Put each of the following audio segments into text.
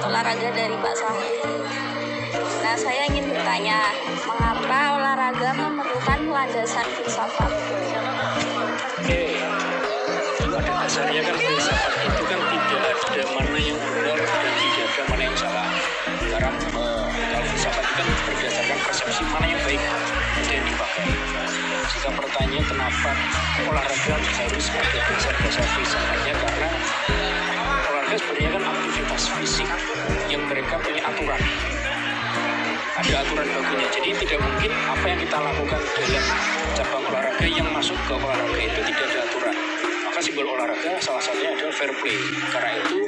olahraga dari Pak Sahri. Nah, saya ingin bertanya, mengapa olahraga memerlukan landasan filsafat? Oke, pada dasarnya kan filsafat itu kan tidak ada mana yang benar dan tidak ada mana yang salah. Karena kalau filsafat itu kan berdasarkan persepsi mana yang baik itu yang dipakai. Jika pertanyaan kenapa olahraga harus ada dasar-dasar filsafatnya, karena olahraga sebenarnya kan aktivitas fisik yang mereka punya aturan. Ada aturan bakunya, jadi tidak mungkin apa yang kita lakukan dalam cabang olahraga yang masuk ke olahraga itu tidak ada aturan. Maka simbol olahraga salah satunya adalah fair play. Karena itu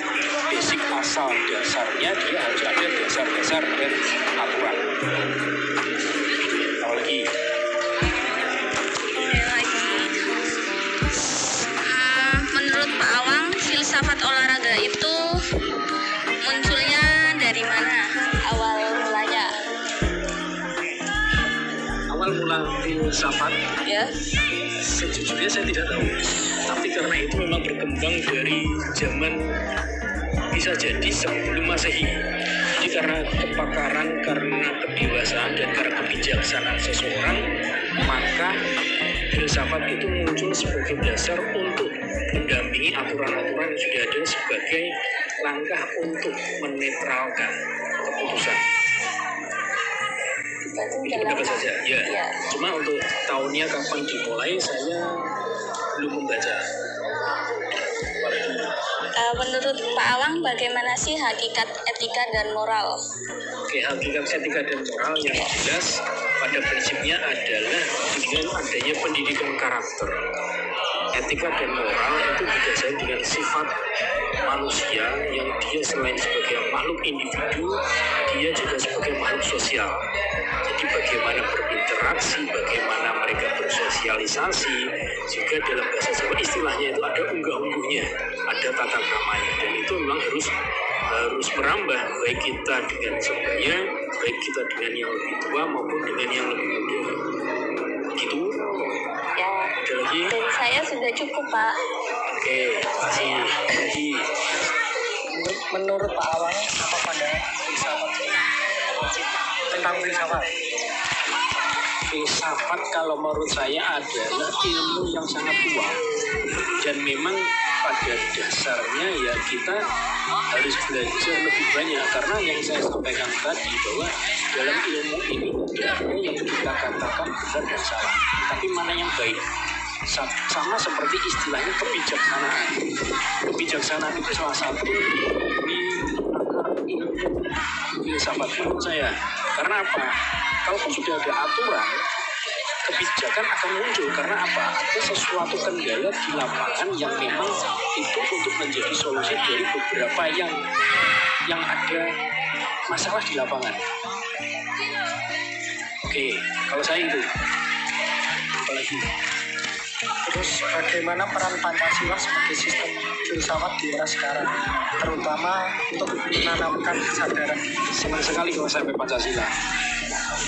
basic asal dasarnya dia harus ada dasar-dasar dan aturan. Apalagi menurut Pak Awang, filsafat olahraga itu munculnya dari mana? Awal mulanya? awal mula filsafat, Ya. sejujurnya saya tidak tahu. Tapi karena itu memang berkembang dari zaman, bisa jadi sebelum Masehi. Jadi karena kepakaran, karena kedewasaan dan karena kebijaksanaan seseorang, maka filsafat itu muncul sebagai dasar untuk mendampingi aturan-aturan yang sudah ada sebagai langkah untuk menetralkan keputusan. Itu pendapat saja, ya. Cuma untuk tahunnya kapan dimulai saya belum membaca. Menurut Pak Awang, bagaimana sih hakikat etika dan moral? Oke, hakikat etika dan moral yang jelas pada prinsipnya adalah dengan adanya pendidikan karakter. Etika dan moral itu didasari dengan sifat manusia yang dia selain sebagai makhluk individu, dia juga sebagai makhluk sosial. Jadi bagaimana berinteraksi, bagaimana mereka bersosialisasi, juga dalam bahasa Jawa istilahnya itu ada unggah-ungguhnya, ada tata kramanya, dan itu memang harus merambah baik kita dengan sebaya, baik kita dengan yang lebih tua maupun dengan yang lebih muda. Gitu. Ya. Ada lagi? Dari saya sudah cukup, Pak. Oke, masih lagi. Menurut Pak Awang, apa pandangan filsafat tentang filsafat? Filsafat kalau menurut saya adalah ilmu yang sangat tua, dan memang pada dasarnya ya kita harus belajar lebih banyak, karena yang saya sampaikan tadi bahwa dalam ilmu ini tidak ada yang kita katakan benar dan salah, tapi mana yang baik. Sama seperti istilahnya kebijaksanaan. Kebijaksanaan itu salah satu di ilmu filsafat menurut saya. Karena apa? Kalaupun sudah ada aturan, kebijakan akan muncul. Karena apa? Ada sesuatu kendala di lapangan yang memang itu untuk menjadi solusi dari beberapa yang ada masalah di lapangan. Oke, kalau saya itu. Apalagi? Terus bagaimana peran Pancasila sebagai sistem filsafat di era sekarang, terutama untuk menanamkan kesadaran? Senang sekali kalau sampai Pancasila.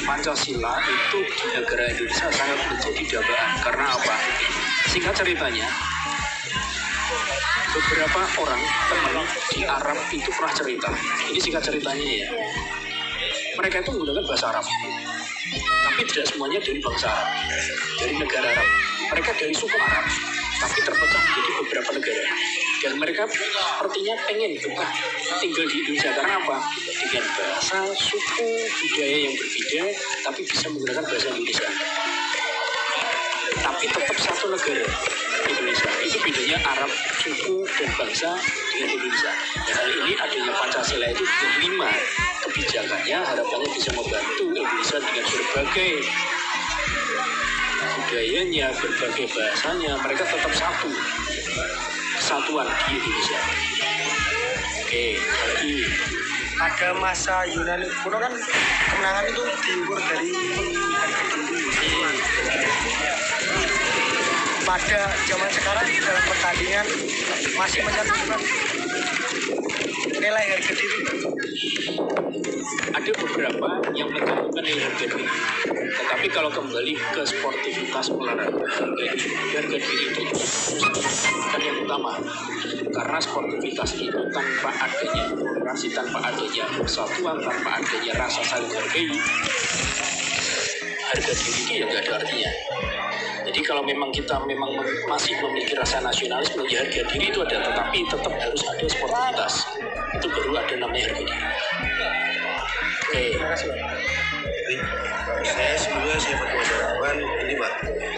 Pancasila itu di negara Indonesia sangat menjadi dambaan. Karena apa? Singkat ceritanya, beberapa orang teman di Arab itu pernah cerita. Ini singkat ceritanya ya. Mereka itu menggunakan bahasa Arab, tapi tidak semuanya dari bangsa Arab, dari negara Arab. Mereka dari suku Arab, tapi terpecah menjadi beberapa negara. Dan mereka sepertinya pengen betah tinggal di Indonesia. Karena apa? Dengan bahasa, suku, budaya yang berbeda, tapi bisa menggunakan bahasa Indonesia. Tapi tetap satu negara, Indonesia. Itu bedanya Arab, suku, dan bangsa dengan Indonesia. Dan kali ini adanya Pancasila itu dengan 5 kebijakannya, harapannya bisa membantu Indonesia dengan berbagai budayanya, berbagai bahasanya, mereka tetap satu kesatuan di Indonesia. Oke, lagi Pada masa Yunani kuno kan kemenangan itu diukur dari harga diri. Pada zaman sekarang dalam pertandingan masih mencantumkan nilai harga diri. ada beberapa yang mencantumkan nilai harga diri. Tetapi kalau kembali ke sportivitas olahraga, harga diri itu kan yang utama. karena sportivitas itu tanpa adanya kolaborasi, tanpa adanya persatuan, tanpa adanya rasa saling hargai, harga diri itu ya nggak ada artinya. Jadi kalau memang kita masih memiliki rasa nasionalisme, ya harga diri itu ada, tetapi tetap harus ada sportivitas. Itu baru ada namanya harga diri. Oke. Terima kasih, Pak. Saya sebelumnya saya Fatwa Darmawan ini Pak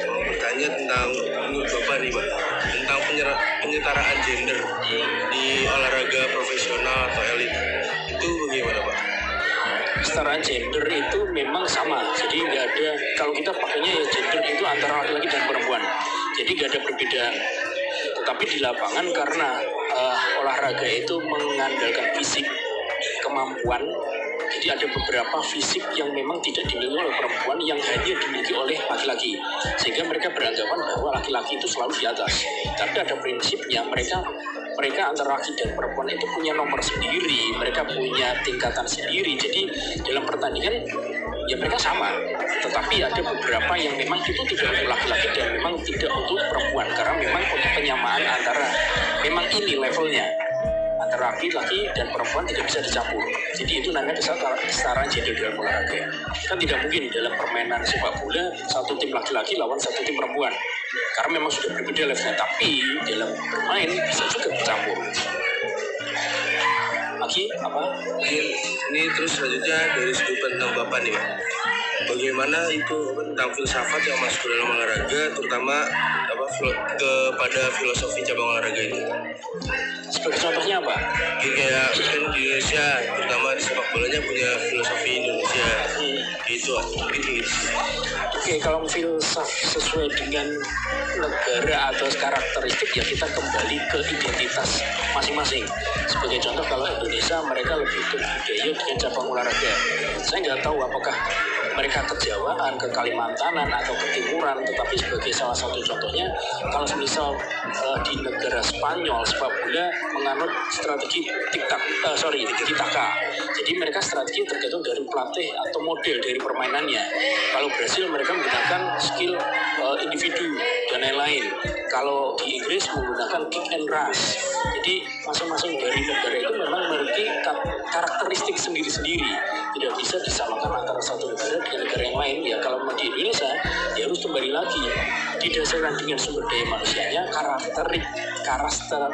mau bertanya tentang menurut Bapak nih Pak tentang penyetaraan gender di olahraga profesional atau elit itu bagaimana Pak? Kesetaraan gender itu memang sama, jadi nggak ada, kalau kita pakainya ya gender itu antara laki-laki dan perempuan, jadi nggak ada perbedaan. Tetapi di lapangan karena olahraga itu mengandalkan fisik, kemampuan, jadi ada beberapa fisik yang memang tidak dimiliki oleh perempuan yang hanya dimiliki oleh laki-laki, sehingga mereka beranggapan bahwa laki-laki itu selalu di atas. Tapi ada prinsipnya, mereka antara laki dan perempuan itu punya nomor sendiri, mereka punya tingkatan sendiri. Jadi dalam pertandingan ya mereka sama, tetapi ada beberapa yang memang itu tidak untuk laki-laki dan memang tidak untuk perempuan, karena memang untuk penyamaan antara memang ini levelnya antara laki-laki dan perempuan tidak bisa dicampur. Jadi itu namanya kesetaraan gender dalam olahraga. Kan tidak mungkin dalam permainan sepak bola satu tim laki-laki lawan satu tim perempuan, karena memang sudah berbeda levelnya. Tapi dalam bermain bisa juga bercampur. Lagi apa? Ini terus selanjutnya dari sudut pandang Bapak nih Pak. Bagaimana itu tentang filsafat yang masuk dalam olahraga, terutama kepada filosofi cabang olahraga itu? Sebagai contohnya apa? Kayak kan di Indonesia, terutama di sepak bolanya punya filosofi Indonesia. Itu gitu. Oke, kalau filsafat sesuai dengan negara atau karakteristik ya kita kembali ke identitas masing-masing. Sebagai contoh kalau Indonesia mereka lebih berbudaya dengan cabang olahraga. Saya nggak tahu apakah mereka ke Jawaan, ke Kalimantanan atau ke Timuran, tetapi sebagai salah satu contohnya kalau misal di negara Spanyol sepak bola menganut strategi tiki-taka. Jadi mereka strategi tergantung dari pelatih atau model dari permainannya. Kalau Brasil mereka menggunakan skill individu dan lain-lain. Kalau di Inggris menggunakan kick and rush. Jadi masing-masing dari negara itu memang memiliki karakteristik sendiri-sendiri. Tidak bisa disamakan antara satu negara dengan negara yang lain. Ya kalau di Indonesia ya harus kembali lagi didasarkan dengan sumber daya manusianya,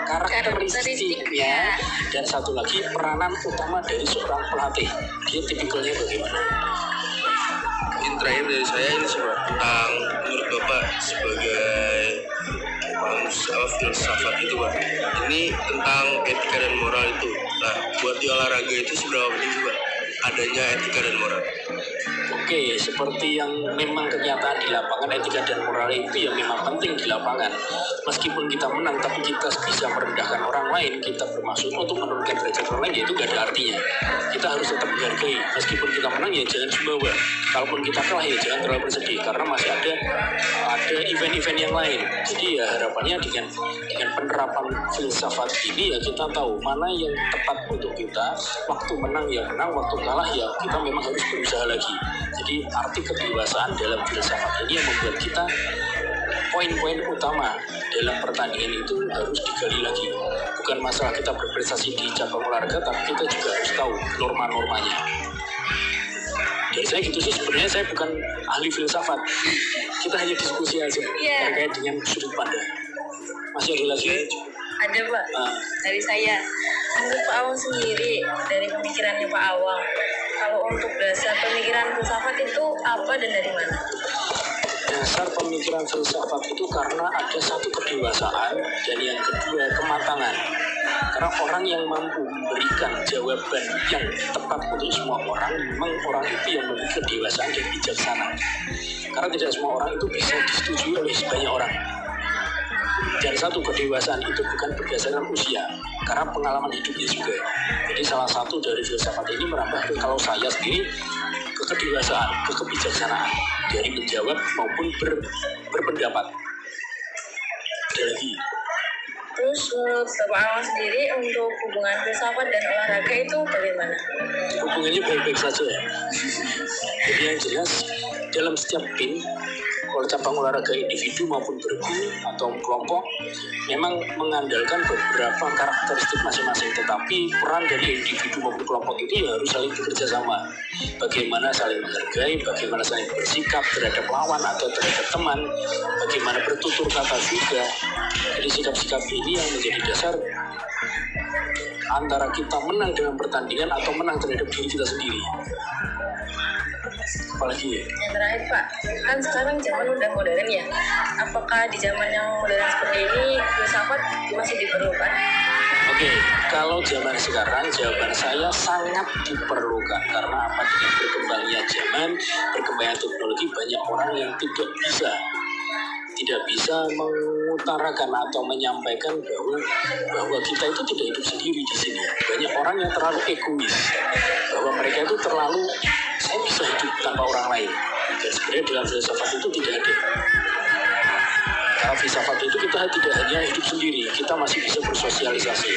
karakteristiknya, dan satu lagi peranan utama dari seorang pelatih. Dia tipikalnya bagaimana? Mungkin terakhir dari saya ini tentang menurut Bapak sebagai filsafat itu Pak. Ini tentang etika dan moral itu. Nah, buat di olahraga itu seberapa penting Pak adanya etika dan moral? Oke, seperti yang memang kenyataan di lapangan, etika dan moral itu yang memang penting di lapangan. Meskipun kita menang, tapi kita bisa merendahkan orang lain, kita bermaksud untuk menurunkan derajat orang lain, ya itu gak ada artinya. Kita harus tetap menghargai. Meskipun kita menang, ya jangan jumawa. Kalaupun kita kalah, ya jangan terlalu bersedih, karena masih ada event-event yang lain. Jadi ya harapannya dengan penerapan filsafat ini, ya kita tahu mana yang tepat untuk kita. Waktu menang ya menang, waktu kalah ya kita memang harus berusaha lagi. Jadi arti kedewasaan dalam filsafat ini yang membuat kita poin-poin utama dalam pertandingan itu harus digali lagi. Bukan masalah kita berprestasi di cabang olahraga, tapi kita juga harus tahu norma-normanya. Jadi saya gitu sih, sebenarnya saya bukan ahli filsafat. Kita hanya diskusi aja terkait dengan sudut pandang. Masih ada lagi? Ada Pak, dari saya. Menurut Pak Awang sendiri, dari pemikirannya Pak Awang, kalau untuk dasar pemikiran filsafat itu apa dan dari mana? Dasar pemikiran filsafat itu karena ada satu kedewasaan dan yang kedua kematangan. Karena orang yang mampu memberikan jawaban yang tepat untuk semua orang, memang orang itu yang memiliki kedewasaan dan bijaksana. Karena tidak semua orang itu bisa disetujui oleh sebanyak orang. Dan satu kedewasaan itu bukan berdasarkan usia, karena pengalaman hidupnya juga. Jadi salah satu dari filsafat ini merambah ke, kalau saya sendiri, ke kedewasaan, ke kebijaksanaan dari menjawab maupun berpendapat. Ada lagi. Terus menurut Bapak Awang sendiri untuk hubungan filsafat dan olahraga itu bagaimana? Hubungannya baik-baik saja ya. Jadi yang jelas dalam setiap tim Kalau cabang olahraga individu maupun berguru atau kelompok memang mengandalkan beberapa karakteristik masing-masing, tetapi peran dari individu maupun kelompok itu ya harus saling bekerja sama. Bagaimana saling menghargai, bagaimana saling bersikap terhadap lawan atau terhadap teman, bagaimana bertutur kata juga. Jadi sikap-sikap ini yang menjadi dasar antara kita menang dengan pertandingan atau menang terhadap diri kita sendiri. Apalagi Yang terakhir Pak, kan sekarang zaman udah modern ya. Apakah di zaman yang modern seperti ini filsafat masih diperlukan? Oke, kalau zaman sekarang jawaban saya sangat diperlukan karena apa, dengan berkembangnya zaman, berkembangnya teknologi, banyak orang yang tidak bisa mengutarakan atau menyampaikan bahwa kita itu tidak hidup sendiri di sini. Banyak orang yang terlalu egois, bahwa mereka itu terlalu saya bisa hidup tanpa orang lain. Dan sebenarnya dalam filsafat itu tidak ada. Dalam filsafat itu kita tidak hanya hidup sendiri, kita masih bisa bersosialisasi,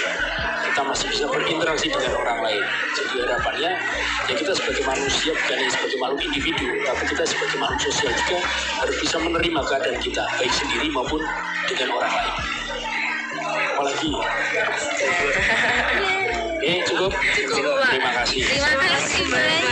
kita masih bisa berinteraksi dengan orang lain. Jadi harapannya ya kita sebagai manusia bukan hanya sebagai makhluk individu, tapi kita sebagai makhluk sosial juga harus bisa menerima keadaan kita, baik sendiri maupun dengan orang lain. Apalagi cukup. Cukup Pak. Terima kasih. Terima kasih banyak.